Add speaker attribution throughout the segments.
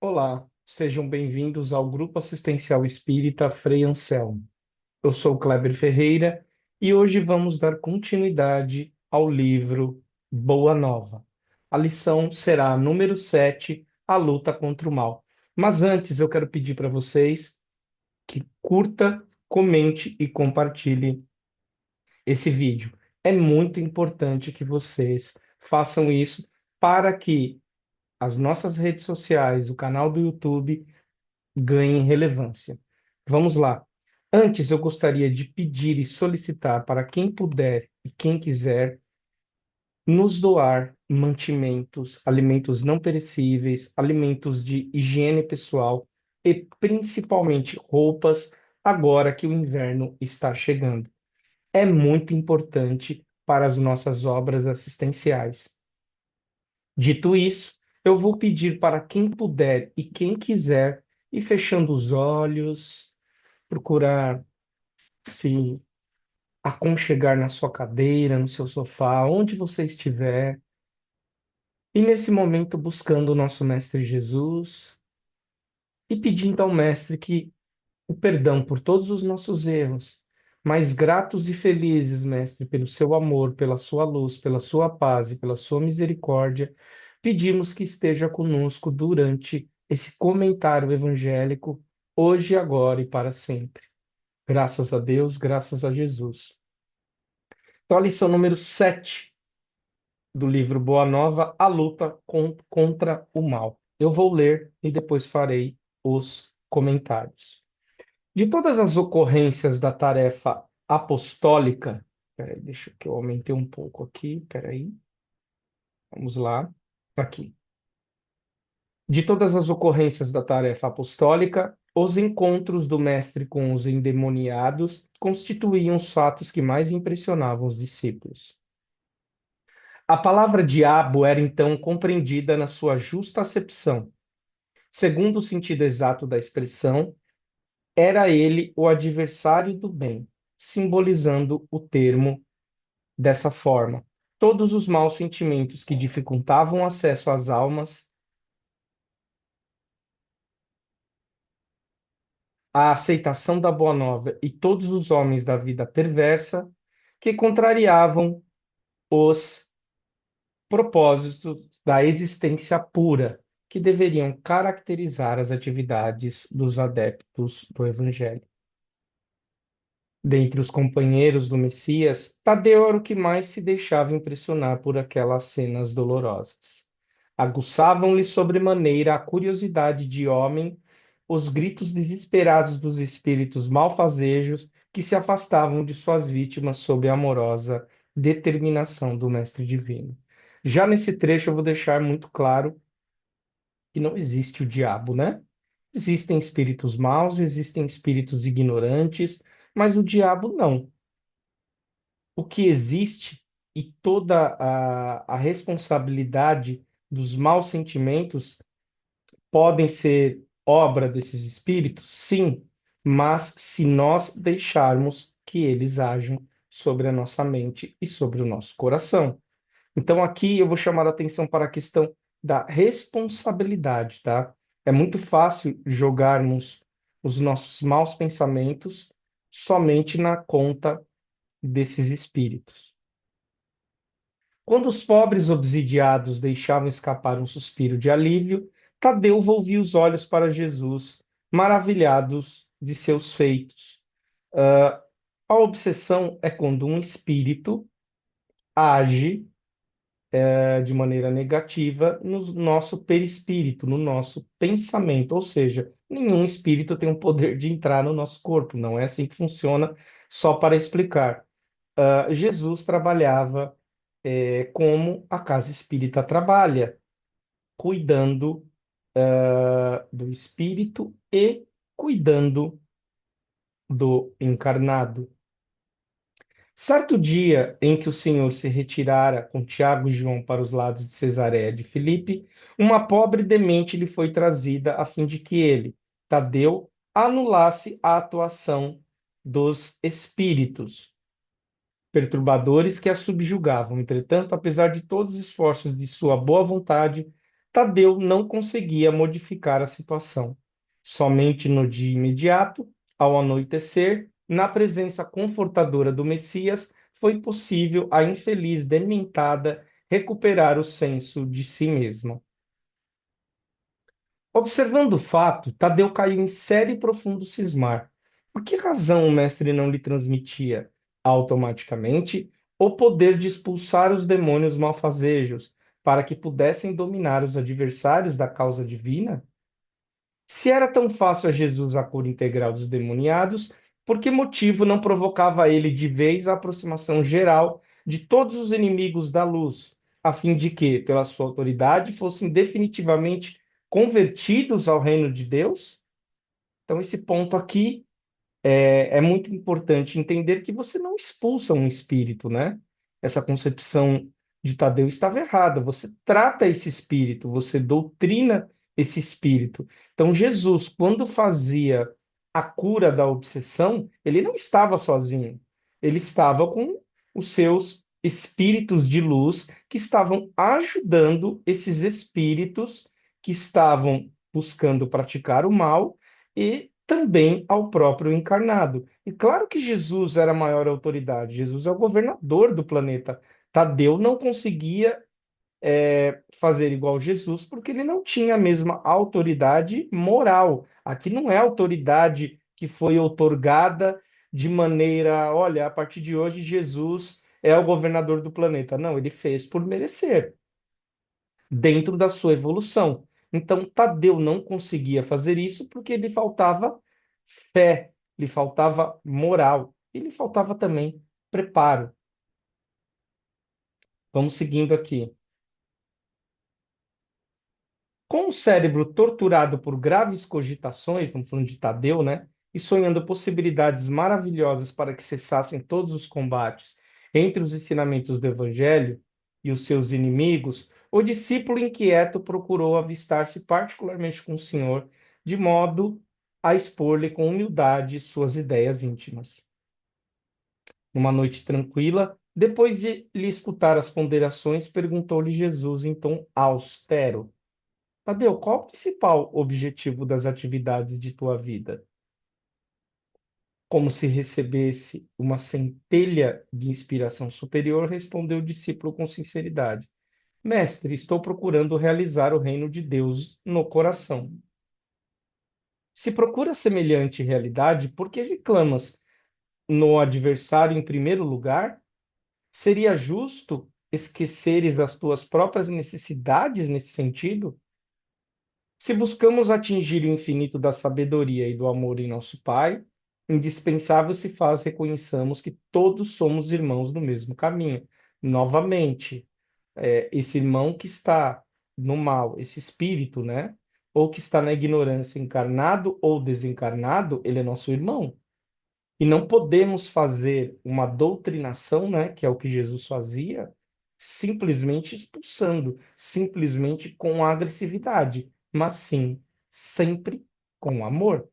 Speaker 1: Olá, sejam bem-vindos ao Grupo Assistencial Espírita Frei Anselmo. Eu sou Kleber Ferreira e hoje vamos dar continuidade ao livro Boa Nova. A lição será a número 7, A Luta contra o Mal. Mas antes eu quero pedir para vocês que curta, comente e compartilhe esse vídeo. É muito importante que vocês façam isso para que as nossas redes sociais, o canal do YouTube ganhem relevância. Vamos lá. Antes, eu gostaria de pedir e solicitar para quem puder e quem quiser nos doar mantimentos, alimentos não perecíveis, alimentos de higiene pessoal e principalmente roupas, agora que o inverno está chegando. É muito importante para as nossas obras assistenciais. Dito isso, eu vou pedir para quem puder e quem quiser ir fechando os olhos, procurar se aconchegar na sua cadeira, no seu sofá, onde você estiver, e nesse momento buscando o nosso Mestre Jesus e pedindo ao Mestre que o perdão por todos os nossos erros, mas gratos e felizes, Mestre, pelo seu amor, pela sua luz, pela sua paz e pela sua misericórdia, pedimos que esteja conosco durante esse comentário evangélico, hoje, agora e para sempre. Graças a Deus, graças a Jesus. Então, a lição número 7 do livro Boa Nova, a luta contra o mal. Eu vou ler e depois farei os comentários. De todas as ocorrências da tarefa apostólica, peraí, deixa que eu aumentei um pouco aqui, peraí, vamos lá, aqui. De todas as ocorrências da tarefa apostólica, os encontros do mestre com os endemoniados constituíam os fatos que mais impressionavam os discípulos. A palavra diabo era então compreendida na sua justa acepção. Segundo o sentido exato da expressão, era ele o adversário do bem, simbolizando o termo dessa forma. Todos os maus sentimentos que dificultavam o acesso às almas, a aceitação da boa nova e todos os homens da vida perversa que contrariavam os propósitos da existência pura, que deveriam caracterizar as atividades dos adeptos do Evangelho. Dentre os companheiros do Messias, Tadeu era o que mais se deixava impressionar por aquelas cenas dolorosas. Aguçavam-lhe sobremaneira a curiosidade de homem os gritos desesperados dos espíritos malfazejos que se afastavam de suas vítimas sob a amorosa determinação do Mestre Divino. Já nesse trecho eu vou deixar muito claro que não existe o diabo, né? Existem espíritos maus, existem espíritos ignorantes, mas o diabo não. O que existe e toda a responsabilidade dos maus sentimentos podem ser obra desses espíritos? Sim, mas se nós deixarmos que eles ajam sobre a nossa mente e sobre o nosso coração. Então, aqui eu vou chamar a atenção para a questão da responsabilidade, tá? É muito fácil jogarmos os nossos maus pensamentos somente na conta desses espíritos. Quando os pobres obsidiados deixavam escapar um suspiro de alívio, Tadeu volvia os olhos para Jesus, maravilhados de seus feitos. Ah, a obsessão é quando um espírito age de maneira negativa no nosso perispírito, no nosso pensamento, ou seja, nenhum espírito tem o poder de entrar no nosso corpo, não é assim que funciona, só para explicar. Jesus trabalhava como a casa espírita trabalha, cuidando do espírito e cuidando do encarnado. Certo dia em que o Senhor se retirara com Tiago e João para os lados de Cesareia de Filipe, uma pobre demente lhe foi trazida a fim de que ele, Tadeu, anulasse a atuação dos espíritos perturbadores que a subjugavam. Entretanto, apesar de todos os esforços de sua boa vontade, Tadeu não conseguia modificar a situação. Somente no dia imediato, ao anoitecer, na presença confortadora do Messias, foi possível à infeliz dementada recuperar o senso de si mesma. Observando o fato, Tadeu caiu em sério e profundo cismar. Por que razão o mestre não lhe transmitia, automaticamente, o poder de expulsar os demônios malfazejos, para que pudessem dominar os adversários da causa divina? Se era tão fácil a Jesus a cura integral dos demoniados, por que motivo não provocava ele de vez a aproximação geral de todos os inimigos da luz, a fim de que, pela sua autoridade, fossem definitivamente convertidos ao reino de Deus? Então, esse ponto aqui é muito importante entender que você não expulsa um espírito, né? Essa concepção de Tadeu estava errada. Você trata esse espírito, você doutrina esse espírito. Então, Jesus, quando fazia a cura da obsessão, ele não estava sozinho. Ele estava com os seus espíritos de luz que estavam ajudando esses espíritos que estavam buscando praticar o mal e também ao próprio encarnado. E claro que Jesus era a maior autoridade, Jesus é o governador do planeta. Tadeu não conseguia fazer igual Jesus porque ele não tinha a mesma autoridade moral. Aqui não é autoridade que foi outorgada de maneira, olha, a partir de hoje Jesus é o governador do planeta. Não, ele fez por merecer dentro da sua evolução. Então, Tadeu não conseguia fazer isso porque lhe faltava fé, lhe faltava moral e lhe faltava também preparo. Vamos seguindo aqui. Com o cérebro torturado por graves cogitações, estamos falando de Tadeu, né? E sonhando possibilidades maravilhosas para que cessassem todos os combates entre os ensinamentos do Evangelho e os seus inimigos, o discípulo inquieto procurou avistar-se particularmente com o Senhor, de modo a expor-lhe com humildade suas ideias íntimas. Numa noite tranquila, depois de lhe escutar as ponderações, perguntou-lhe Jesus em tom austero: Tadeu, qual o principal objetivo das atividades de tua vida? Como se recebesse uma centelha de inspiração superior, respondeu o discípulo com sinceridade: Mestre, estou procurando realizar o reino de Deus no coração. Se procura semelhante realidade, por que reclamas no adversário em primeiro lugar? Seria justo esqueceres as tuas próprias necessidades nesse sentido? Se buscamos atingir o infinito da sabedoria e do amor em nosso Pai, indispensável se faz reconheçamos que todos somos irmãos no mesmo caminho. Novamente, esse irmão que está no mal, esse espírito, né? Ou que está na ignorância, encarnado ou desencarnado, ele é nosso irmão. E não podemos fazer uma doutrinação, né, que é o que Jesus fazia, simplesmente expulsando, simplesmente com agressividade, mas sim sempre com amor.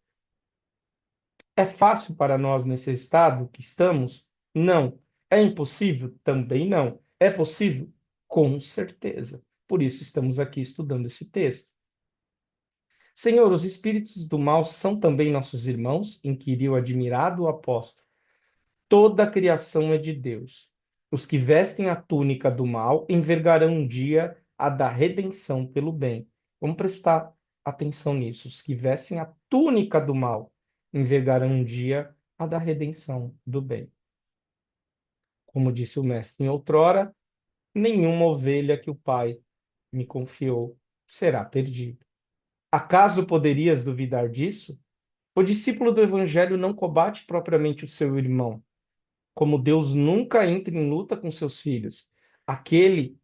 Speaker 1: É fácil para nós nesse estado que estamos? Não. É impossível? Também não. É possível? Com certeza. Por isso estamos aqui estudando esse texto. Senhor, os espíritos do mal são também nossos irmãos? Inquiriu admirado o apóstolo. Toda a criação é de Deus. Os que vestem a túnica do mal envergarão um dia a da redenção pelo bem. Vamos prestar atenção nisso. Os que vestem a túnica do mal envergarão um dia a da redenção do bem. Como disse o mestre em outrora, nenhuma ovelha que o Pai me confiou será perdida. Acaso poderias duvidar disso? O discípulo do Evangelho não combate propriamente o seu irmão, como Deus nunca entra em luta com seus filhos. Aquele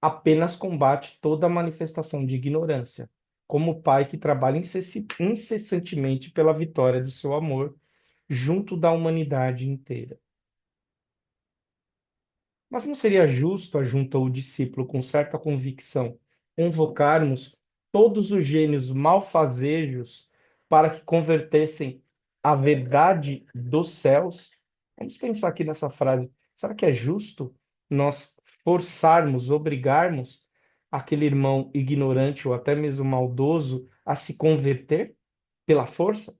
Speaker 1: apenas combate toda manifestação de ignorância, como o pai que trabalha incessantemente pela vitória do seu amor junto da humanidade inteira. Mas não seria justo, ajuntou o discípulo com certa convicção, convocarmos todos os gênios malfazejos para que convertessem a verdade dos céus? Vamos pensar aqui nessa frase. Será que é justo nós forçarmos, obrigarmos aquele irmão ignorante ou até mesmo maldoso a se converter pela força?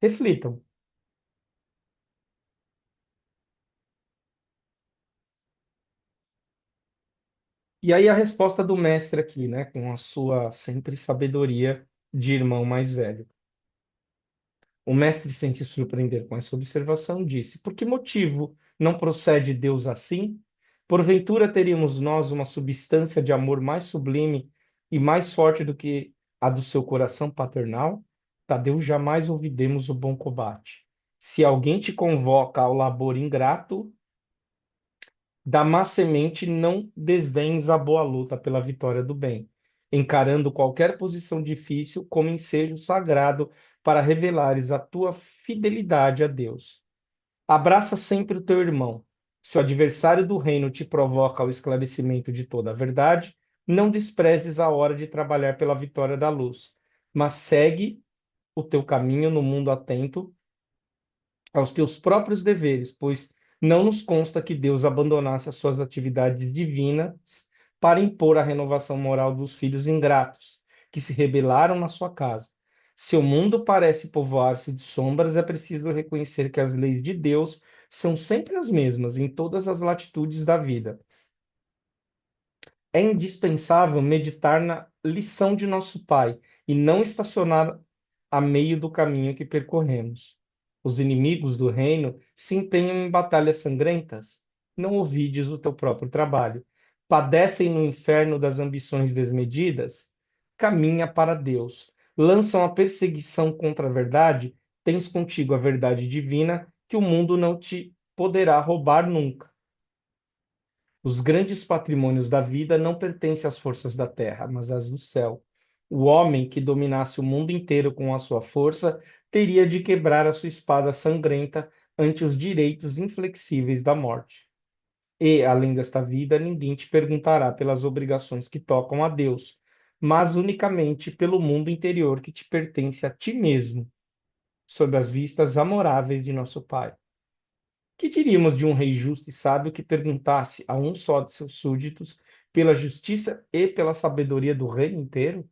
Speaker 1: Reflitam. E aí a resposta do mestre aqui, né, com a sua sempre sabedoria de irmão mais velho. O mestre, sem se surpreender com essa observação, disse: Por que motivo não procede Deus assim? Porventura teríamos nós uma substância de amor mais sublime e mais forte do que a do seu coração paternal? Tadeu, jamais ouvidemos o bom combate. Se alguém te convoca ao labor ingrato, da má semente não desdenhes a boa luta pela vitória do bem, encarando qualquer posição difícil como ensejo sagrado para revelares a tua fidelidade a Deus. Abraça sempre o teu irmão. Se o adversário do reino te provoca ao esclarecimento de toda a verdade, não desprezes a hora de trabalhar pela vitória da luz, mas segue o teu caminho no mundo atento aos teus próprios deveres, pois não nos consta que Deus abandonasse as suas atividades divinas para impor a renovação moral dos filhos ingratos, que se rebelaram na sua casa. Se o mundo parece povoar-se de sombras, é preciso reconhecer que as leis de Deus são sempre as mesmas em todas as latitudes da vida. É indispensável meditar na lição de nosso Pai e não estacionar a meio do caminho que percorremos. Os inimigos do reino se empenham em batalhas sangrentas. Não ouvides o teu próprio trabalho. Padecem no inferno das ambições desmedidas. Caminha para Deus. Lançam a perseguição contra a verdade. Tens contigo a verdade divina que o mundo não te poderá roubar nunca. Os grandes patrimônios da vida não pertencem às forças da terra, mas às do céu. O homem que dominasse o mundo inteiro com a sua força teria de quebrar a sua espada sangrenta ante os direitos inflexíveis da morte. E, além desta vida, ninguém te perguntará pelas obrigações que tocam a Deus, mas unicamente pelo mundo interior que te pertence a ti mesmo, sob as vistas amoráveis de nosso Pai. Que diríamos de um rei justo e sábio que perguntasse a um só de seus súditos pela justiça e pela sabedoria do reino inteiro?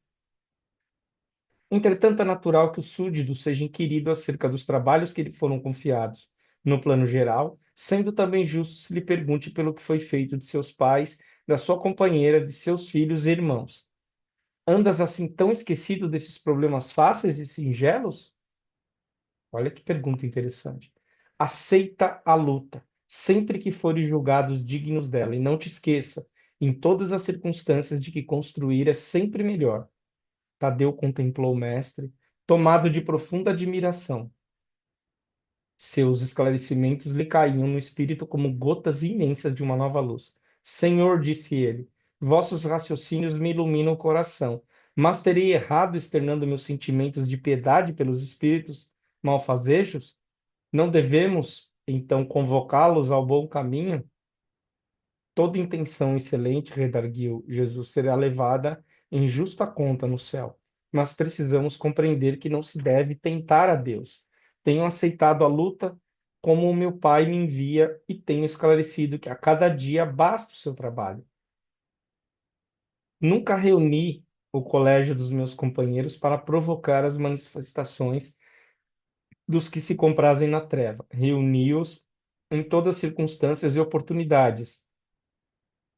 Speaker 1: Entretanto, é natural que o súdito seja inquirido acerca dos trabalhos que lhe foram confiados, no plano geral, sendo também justo se lhe pergunte pelo que foi feito de seus pais, da sua companheira, de seus filhos e irmãos. Andas assim tão esquecido desses problemas fáceis e singelos? Olha que pergunta interessante. Aceita a luta, sempre que forem julgados dignos dela, e não te esqueça, em todas as circunstâncias, de que construir é sempre melhor. Tadeu contemplou o mestre, tomado de profunda admiração. Seus esclarecimentos lhe caíam no espírito como gotas imensas de uma nova luz. Senhor, disse ele, vossos raciocínios me iluminam o coração, mas terei errado externando meus sentimentos de piedade pelos espíritos malfazejos? Não devemos, então, convocá-los ao bom caminho? Toda intenção excelente, redarguiu Jesus, será levada em justa conta no céu. Mas precisamos compreender que não se deve tentar a Deus. Tenho aceitado a luta como o meu Pai me envia e tenho esclarecido que a cada dia basta o seu trabalho. Nunca reuni o colégio dos meus companheiros para provocar as manifestações dos que se comprazem na treva. Reuni-os em todas as circunstâncias e oportunidades,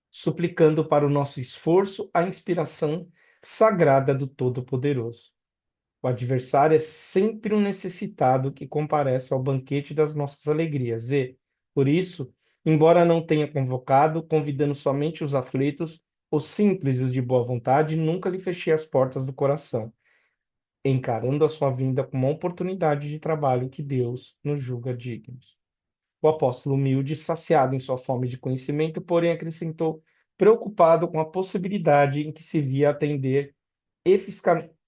Speaker 1: suplicando para o nosso esforço a inspiração sagrada do Todo-Poderoso. O adversário é sempre um necessitado que comparece ao banquete das nossas alegrias e, por isso, embora não tenha convocado, convidando somente os aflitos, os simples e os de boa vontade, nunca lhe fechei as portas do coração, encarando a sua vinda como uma oportunidade de trabalho que Deus nos julga dignos. O apóstolo humilde, saciado em sua fome de conhecimento, porém acrescentou, preocupado com a possibilidade em que se via atender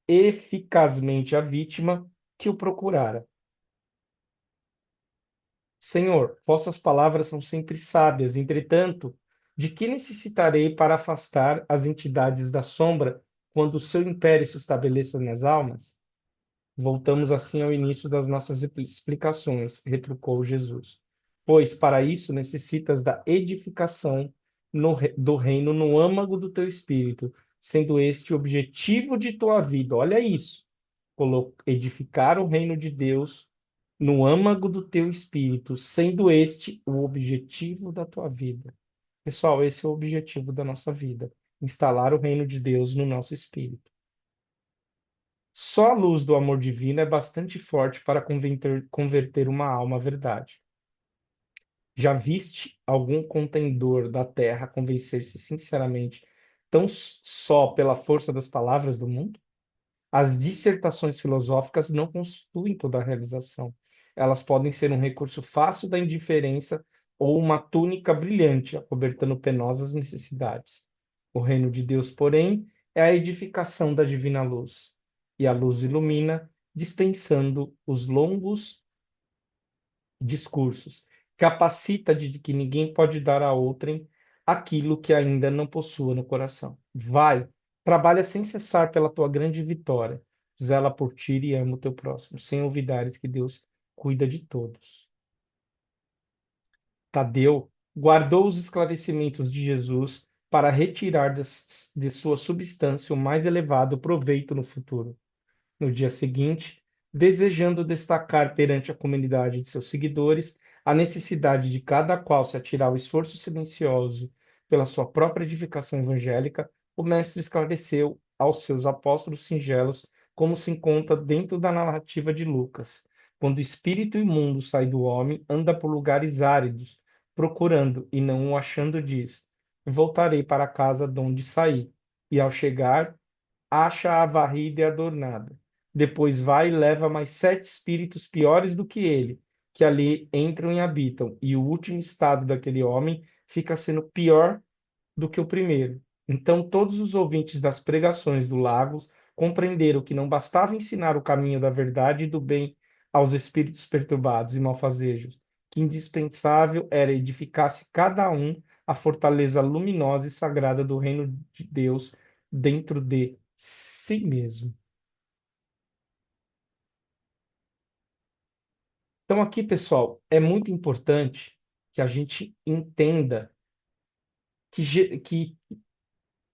Speaker 1: eficazmente a vítima que o procurara. Senhor, vossas palavras são sempre sábias, entretanto, de que necessitarei para afastar as entidades da sombra quando o seu império se estabeleça nas almas? Voltamos assim ao início das nossas explicações, retrucou Jesus. Pois para isso necessitas da edificação do reino no âmago do teu espírito, sendo este o objetivo de tua vida. Olha isso. Edificar o reino de Deus no âmago do teu espírito, sendo este o objetivo da tua vida. Pessoal, esse é o objetivo da nossa vida, instalar o reino de Deus no nosso espírito. Só a luz do amor divino é bastante forte para converter uma alma à verdade. Já viste algum contendor da terra convencer-se sinceramente tão só pela força das palavras do mundo? As dissertações filosóficas não constituem toda a realização. Elas podem ser um recurso fácil da indiferença ou uma túnica brilhante, acobertando penosas necessidades. O reino de Deus, porém, é a edificação da divina luz, e a luz ilumina, dispensando os longos discursos, capacita de que ninguém pode dar a outrem aquilo que ainda não possua no coração. Vai, trabalha sem cessar pela tua grande vitória, zela por ti e ama o teu próximo, sem olvidares que Deus cuida de todos. Tadeu guardou os esclarecimentos de Jesus para retirar de sua substância o mais elevado proveito no futuro. No dia seguinte, desejando destacar perante a comunidade de seus seguidores a necessidade de cada qual se atirar ao esforço silencioso pela sua própria edificação evangélica, o mestre esclareceu aos seus apóstolos singelos como se encontra dentro da narrativa de Lucas. Quando o espírito imundo sai do homem, anda por lugares áridos, procurando e não o achando, diz: Voltarei para a casa de onde saí. E ao chegar, acha-a varrida e adornada. Depois vai e leva mais 7 espíritos piores do que ele, que ali entram e habitam, e o último estado daquele homem fica sendo pior do que o primeiro. Então todos os ouvintes das pregações do Lagos compreenderam que não bastava ensinar o caminho da verdade e do bem aos espíritos perturbados e malfazejos, que indispensável era edificar-se cada um a fortaleza luminosa e sagrada do reino de Deus dentro de si mesmo. Então, aqui, pessoal, é muito importante que a gente entenda que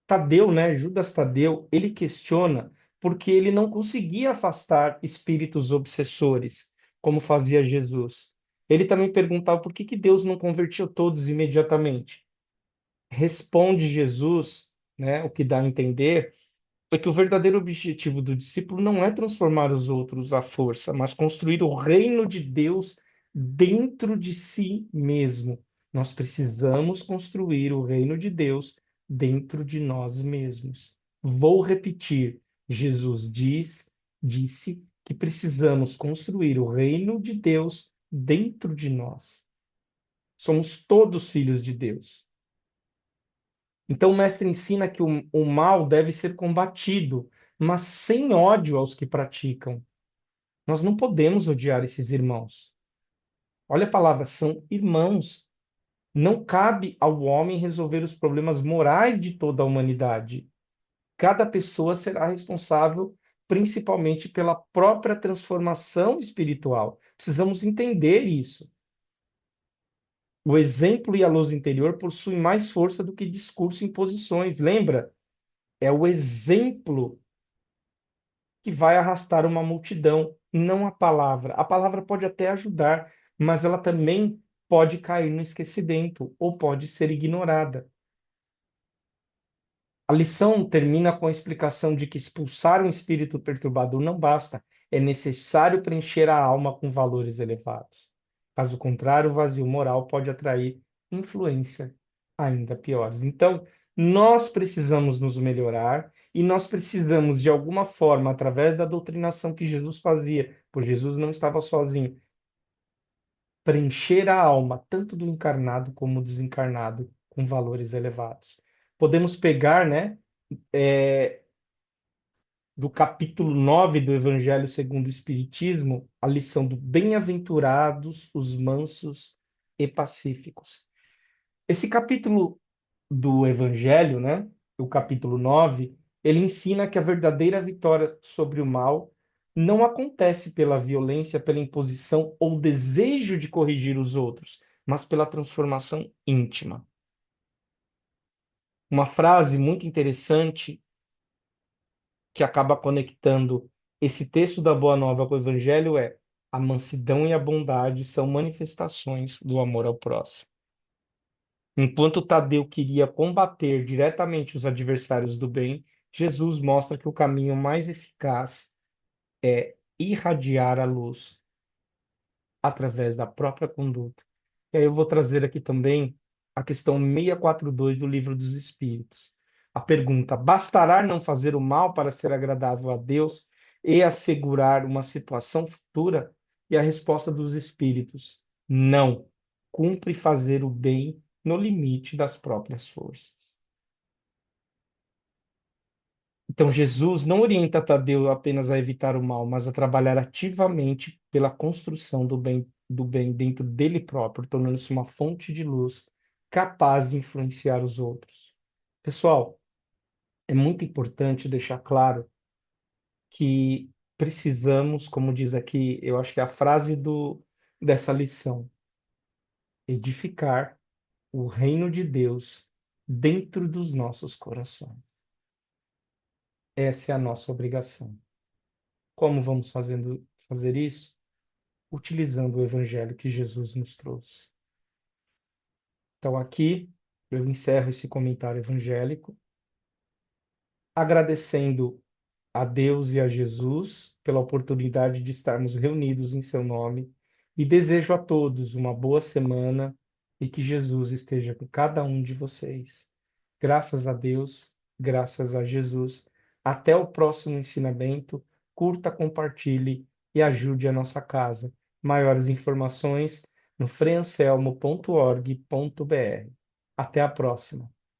Speaker 1: Tadeu, né, Judas Tadeu, ele questiona porque ele não conseguia afastar espíritos obsessores, como fazia Jesus. Ele também perguntava por que Deus não convertiu todos imediatamente. Responde Jesus, né, o que dá a entender é que o verdadeiro objetivo do discípulo não é transformar os outros à força, mas construir o reino de Deus dentro de si mesmo. Nós precisamos construir o reino de Deus dentro de nós mesmos. Vou repetir: Jesus disse que precisamos construir o reino de Deus dentro de nós. Somos todos filhos de Deus. Então, o mestre ensina que o mal deve ser combatido, mas sem ódio aos que praticam. Nós não podemos odiar esses irmãos. Olha a palavra, são irmãos. Não cabe ao homem resolver os problemas morais de toda a humanidade. Cada pessoa será responsável principalmente pela própria transformação espiritual. Precisamos entender isso. O exemplo e a luz interior possuem mais força do que discurso e imposições. Lembra? É o exemplo que vai arrastar uma multidão, não a palavra. A palavra pode até ajudar, mas ela também pode cair no esquecimento ou pode ser ignorada. A lição termina com a explicação de que expulsar um espírito perturbador não basta, é necessário preencher a alma com valores elevados. Caso contrário, o vazio moral pode atrair influência ainda piores. Então, nós precisamos nos melhorar e nós precisamos, de alguma forma, através da doutrinação que Jesus fazia, pois Jesus não estava sozinho, preencher a alma, tanto do encarnado como do desencarnado, com valores elevados. Podemos pegar, né? é, do capítulo 9 do Evangelho segundo o Espiritismo, a lição do bem-aventurados os mansos e pacíficos. Esse capítulo do Evangelho, né, o capítulo 9, ele ensina que a verdadeira vitória sobre o mal não acontece pela violência, pela imposição ou desejo de corrigir os outros, mas pela transformação íntima. Uma frase muito interessante que acaba conectando esse texto da Boa Nova com o Evangelho é: a mansidão e a bondade são manifestações do amor ao próximo. Enquanto Tadeu queria combater diretamente os adversários do bem, Jesus mostra que o caminho mais eficaz é irradiar a luz através da própria conduta. E aí eu vou trazer aqui também a questão 642 do Livro dos Espíritos. A pergunta: bastará não fazer o mal para ser agradável a Deus e assegurar uma situação futura? E a resposta dos Espíritos: não. Cumpre fazer o bem no limite das próprias forças. Então, Jesus não orienta Tadeu apenas a evitar o mal, mas a trabalhar ativamente pela construção do bem dentro dele próprio, tornando-se uma fonte de luz capaz de influenciar os outros. Pessoal, é muito importante deixar claro que precisamos, como diz aqui, eu acho que é a frase dessa lição, edificar o reino de Deus dentro dos nossos corações. Essa é a nossa obrigação. Como vamos fazer isso? Utilizando o evangelho que Jesus nos trouxe. Então, aqui eu encerro esse comentário evangélico, agradecendo a Deus e a Jesus pela oportunidade de estarmos reunidos em seu nome e desejo a todos uma boa semana e que Jesus esteja com cada um de vocês. Graças a Deus, graças a Jesus. Até o próximo ensinamento. Curta, compartilhe e ajude a nossa casa. Maiores informações no freanselmo.org.br. Até a próxima.